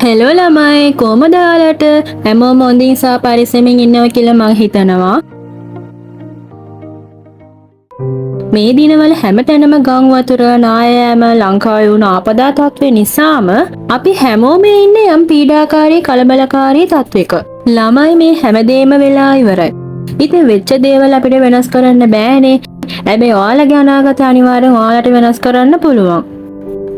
Hello ළමයි කොහමද ඔයාලට හැමෝම හොඳින් සහ පරිස්සමින් ඉන්නවා කියලා මං හිතනවා. මේ දිනවල හැමතැනම ගම් වතුර නායෑම ලංකාවේ වුණ ආපදා තත්ත්වය නිසාම අපි හැමෝම ඉන්නේ යම් පීඩාකාරී කලබලකාරී තත්ත්වයක. ළමයි මේ හැමදේම වෙලා ඉවරයි. ඉතින් වෙච්ච දේවල් අපිට වෙනස් කරන්න බෑනේ. හැබැයි ඔයාලගේ අනාගතය අනිවාර්යෙන් ඔයාලට වෙනස් කරන්න පුළුවන්.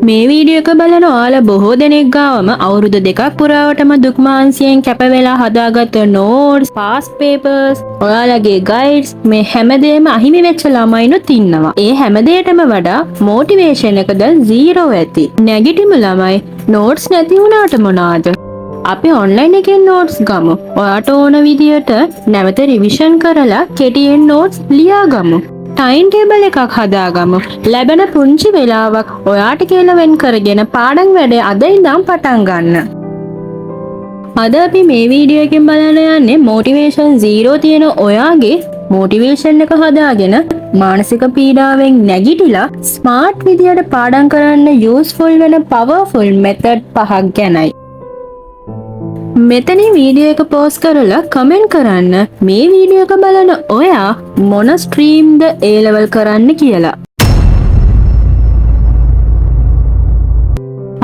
මේ වීඩියෝ එක බලන ඔයාලා බොහෝ දෙනෙක් ගාවම අවුරුදු 2ක් පුරාවටම දුක් මාන්සියෙන් කැප වෙලා හදාගත්ත නෝට්ස්, පාස්ට් පේපර්ස්, ඔයාලගේ ගයිඩ්ස් මේ හැමදේම අහිමි වෙච්ච ළමයිනුත් ඉන්නවා. ඒ හැමදේටම වඩා මොටිවේෂන් එකද 0 ඇති. නැගිටිමු ළමයි නෝට්ස් නැති වුණාට මොනවාද? අපි ඔන්ලයින් එකෙන් නෝට්ස් ගමු. ඔයාට ඕන විදියට නැවත රිවිෂන් කරලා කෙටියෙන් නෝට්ස් ලියා ගමු. ටයිම් ටේබල් එකක් හදාගමු. ලැබෙන පුංචි වෙලාවක් ඔයාට කියලා වෙන් කරගෙන පාඩම් වැඩ අද ඉඳන් පටන් ගන්න. අද අපි මේ වීඩියෝ එකෙන් බලන්න යන්නේ මොටිවේෂන් 0 තියෙන ඔයාගේ මොටිවේෂන් එක හදාගෙන මානසික පීඩාවෙන් නැගිටිලා ස්මාර්ට් විදියට පාඩම් කරන්න යූස්ෆුල් වෙන පවර්ෆුල් මෙතඩ් 5ක් ගැනයි. මෙතනින් වීඩියෝ එක පෝස් කරලා කමෙන්ට් කරන්න මේ වීඩියෝ එක බලන ඔයා මොන ස්ට්‍රීම්ද A level කරන්න කියලා.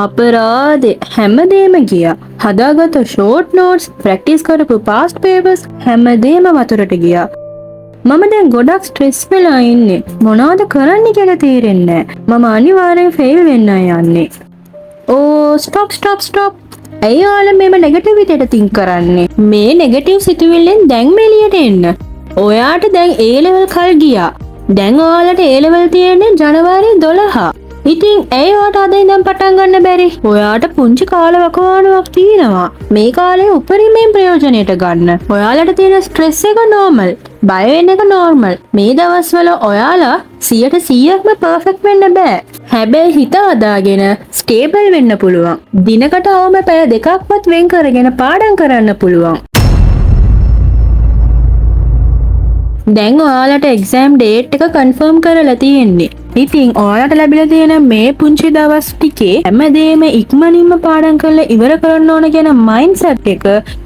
අපරාධේ හැමදේම ගියා. හදාගත්ත ෂෝට් නෝට්ස්, ප්‍රැක්ටිස් කරපු පාස්ට් පේපර්ස් හැමදේම වතුරට ගියා. මම දැන් ගොඩක් ස්ට්‍රෙස් වෙලා ඉන්නේ. මොනවද කරන්න කියලා තේරෙන්නේ නැහැ. මම අනිවාර්යෙන් ෆේල් වෙන්න යන්නේ. ඕ ස්ටොප්. ඇයි ඔයාලා මේව නෙගටිව් විදියට තින්ක් කරන්නේ? මේ නෙගටිව් සිතුවිල්ලෙන් දැන් මෙලියට එන්න. ඔයාට දැන් A level කල් ගියා. දැන් ඔයාලට A level තියෙන්නේ ජනවාරි 12. ඉතින් ඇයි ඔයාට අද ඉඳන් පටන් ගන්න බැරි? ඔයාට පුංචි කාල වකවානුවක් තියෙනවා. මේ කාලේ උපරිමයෙන් ප්‍රයෝජනෙට ගන්න. ඔයාලට තියෙන ස්ට්‍රෙස් එක නෝමල්. බය වෙන එක නෝර්මල්. මේ දවස්වල ඔයාලා 100%ක්ම පර්ෆෙක්ට් වෙන්න බෑ. හැබැයි හිත හදාගෙන ස්ටේබල් වෙන්න පුළුවන්. දිනකට අවම පැය 2ක්වත් වෙන් කරගෙන පාඩම් කරන්න පුළුවන්. දැන් ඔයාලට එක්සෑම් ඩේට් එක කන්ෆර්ම් කරලා තියෙන්නේ. ඉතින් ඔයාලට ලැබිලා තියෙන මේ පුංචි දවස් ටිකේ හැමදේම ඉක්මනින්ම පාඩම් කරලා ඉවර කරන්න ඕන කියන මයින්ඩ්සෙට් එක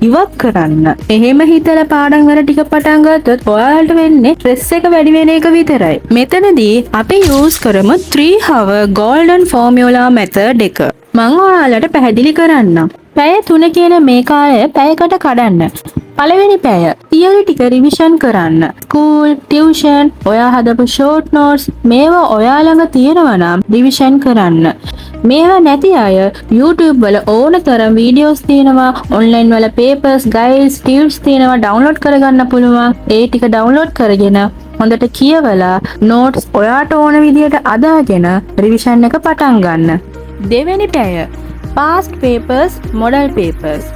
ඉවත් කරන්න. එහෙම හිතලා පාඩම් වල ටික පටන් ගත්තොත් ඔයාලට වෙන්නේ ස්ට්‍රෙස් එක වැඩි වෙන එක විතරයි. මෙතනදී අපි යූස් කරමු 3 hour golden formula method එක. මම ඔයාලට පැහැදිලි කරන්නම්. පැය 3 කියන මේ කාලය පැයකට කඩන්න. පළවෙනි පැය තියරි ටික රිවිෂන් කරන්න. ස්කූල්, ටියුෂන්, ඔයා හදපු ෂෝට් නෝට්ස් මේවා ඔයා ළඟ තියෙනවා නම් රිවිෂන් කරන්න. මේවා නැති අය YouTube වල ඕනතරම් වීඩියෝස් තියෙනවා. ඔන්ලයින් වල පේපර්ස්, ගයිඩ්ස්, ටිප්ස් තියෙනවා ඩවුන්ලෝඩ් කරගන්න පුළුවන්. ඒ ටික ඩවුන්ලෝඩ් කරගෙන හොඳට කියවලා නෝට්ස් ඔයාට ඕන විදියට අදාගෙන රිවිෂන් එක පටන් ගන්න. දෙවෙනි පැය පාස්ට් පේපර්ස්, මොඩල් පේපර්ස්.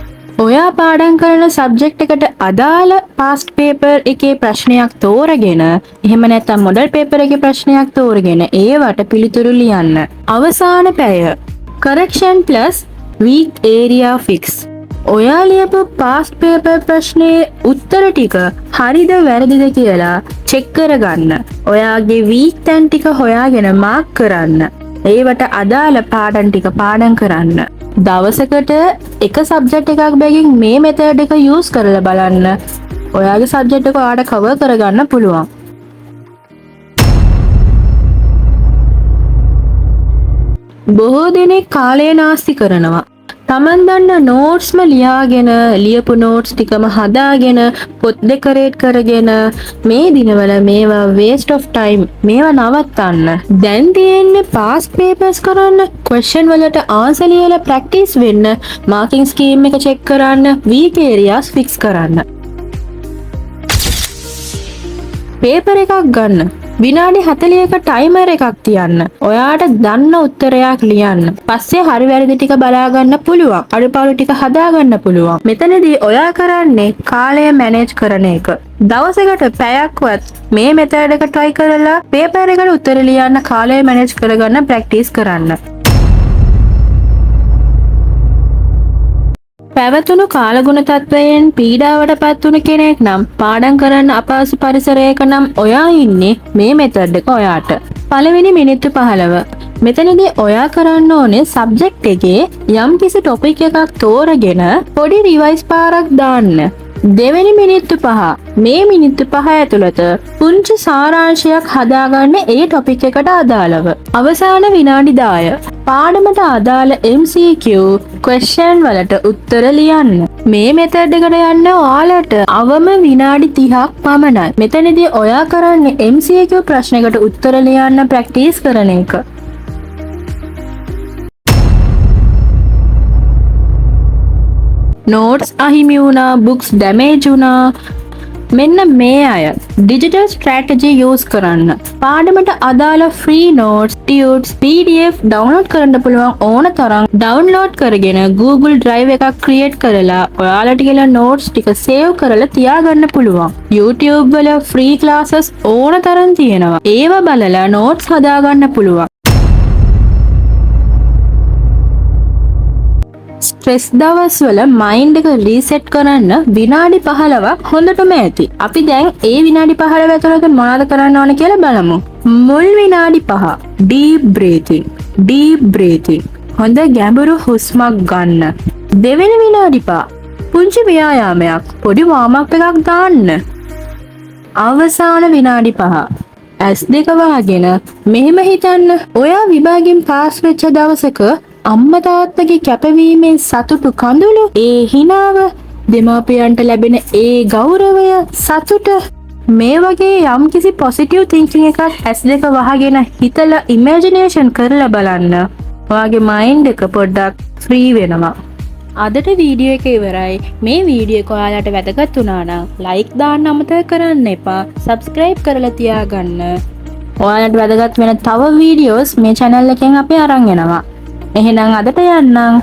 ඔයා පාඩම් කරන සබ්ජෙක්ට් එකට අදාළ පාස්ට් පේපර් එකේ ප්‍රශ්නයක් තෝරගෙන එහෙම නැත්නම් මොඩල් පේපර් එකේ ප්‍රශ්නයක් තෝරගෙන ඒවට පිළිතුරු ලියන්න. අවසාන පැය correction plus weak area fix. ඔයා ලියපු පාස්ට් පේපර් ප්‍රශ්නේ උත්තර ටික හරිද වැරදිද කියලා චෙක් කරගන්න. ඔයාගේ weak තැන් ටික හොයාගෙන මාක් කරන්න. ඒවට අදාළ පාඩම් ටික පාඩම් කරන්න. දවසකට එක සබ්ජෙක්ට් එකක් බැගින් මේ මෙතඩ් එක යූස් කරලා බලන්න. ඔයාගේ සබ්ජෙක්ට් එක ඔයාට කවර් කරගන්න පුළුවන්. බොහෝ දෙනෙක් කාලය නාස්ති කරනවා. Taman දන්න නෝට්ස්ම ලියාගෙන ලියපු නෝට්ස් ටිකම හදාගෙන පොත් ඩෙකරේට් කරගෙන මේ දිනවල මේවා waste of time. මේවා නවත්තන්න. දැන් තියෙන්නේ පාස්ට් පේපර්ස් කරන්න, question වලට ආන්සර් ලියලා ප්‍රැක්ටිස් වෙන්න, මාකින් ස්කීම් එක චෙක් කරන්න, weak areas fix කරන්න. පේපර් එකක් ගන්න. විනාඩි 40ක ටයිමර් එකක් තියන්න. ඔයාට දන්න උත්තරයක් ලියන්න. පස්සේ හරි වැරදි ටික බලා ගන්න පුළුවන්. අඩුපාඩු ටික හදා ගන්න පුළුවන්. මෙතනදී ඔයා කරන්නේ කාලය මැනේජ් කරන එක. දවසකට පැයක්වත් මේ මෙතඩ් එක try කරලා පේපර් එකට උත්තර ලියන්න කාලය මැනේජ් කරගන්න ප්‍රැක්ටිස් කරන්න. පැවතුණු කාලගුණ තත්වයෙන් පීඩාවට පත්වුණු කෙනෙක් නම් පාඩම් කරන්න අපහසු පරිසරයක නම් ඔයා ඉන්නේ මේ මෙතඩ් එක ඔයාට. පළවෙනි මිනිත්තු 15. මෙතනදී ඔයා කරන්න ඕනේ සබ්ජෙක්ට් එකේ යම්කිසි ටොපික් එකක් තෝරගෙන පොඩි රිවයිස් පාරක් දාන්න. දෙවෙනි මිනිත්තු 5. මේ මිනිත්තු 5 ඇතුළත පුංචි සාරාංශයක් හදාගන්න ඒ ටොපික් එකට අදාළව. අවසාන විනාඩි 10. පාඩමට අදාළ MCQ question වලට උත්තර ලියන්න. මේ මෙතඩ් එකට යන්න ඔයාලට අවම විනාඩි 30ක් පමණයි. මෙතනදී ඔයා කරන්නේ MCQ ප්‍රශ්නයකට උත්තර ලියන්න ප්‍රැක්ටිස් කරන එක. නෝට්ස් අහිමි වුණා, බුක්ස් ඩැමේජ් වුණා. මෙන්න මේ අය ඩිජිටල් ස්ට්‍රැටජි යූස් කරන්න. පාඩමට අදාළ free notes, tutes, PDF download කරන්න පුළුවන් ඕන තරම් ඩවුන්ලෝඩ් කරගෙන Google Drive එකක් ක්‍රියේට් කරලා ඔයාලට කියලා නෝට්ස් ටික සේව් කරලා තියාගන්න පුළුවන්. YouTube වල ෆ්‍රී ක්ලාසස් ඕන තරම් තියෙනවා. ඒව බලලා නෝට්ස් හදාගන්න පුළුවන්. ස්ට්‍රෙස් දවස්වල මයින්ඩ් එක රීසෙට් කරන්න විනාඩි 15ක් හොඳටම ඇති. අපි දැන් ඒ විනාඩි 15 ඇතුළත මොනවද කරන්න ඕන කියලා බලමු. මුල් විනාඩි 5 deep breathing. හොඳ ගැඹුරු හුස්මක් ගන්න. දෙවෙනි විනාඩි 5 පුංචි ව්‍යායාමයක්, පොඩි warm up එකක් දාන්න. අවසාන විනාඩි 5 S2 වහගෙන මෙහෙම හිතන්න. ඔයා විභාගෙන් පාස් වෙච්ච දවසක අම්මා තාත්තගේ කැපවීමෙන් සතුටු කඳුළු, ඒ හිනාව, දෙමාපියන්ට ලැබෙන ඒ ගෞරවය, සතුට, මේ වගේ යම්කිසි පොසිටිව් තින්කින් එකක් S2 වහගෙන හිතලා ඉමේජිනේෂන් කරලා බලන්න. ඔයාගේ මයින්ඩ් එක පොඩ්ඩක් ෆ්‍රී වෙනවා. අදට වීඩියෝ එක ඉවරයි. මේ වීඩියෝ එක ඔයාලට වැදගත් වුණා නම් ලයික් දාන්න අමතක කරන්න එපා. සබ්ස්ක්‍රයිබ් කරලා තියාගන්න. ඔයාලට වැදගත් වෙන තව වීඩියෝස් මේ channel එකෙන් අපි අරන් එනවා. එහෙනම් අදට යන්නම්.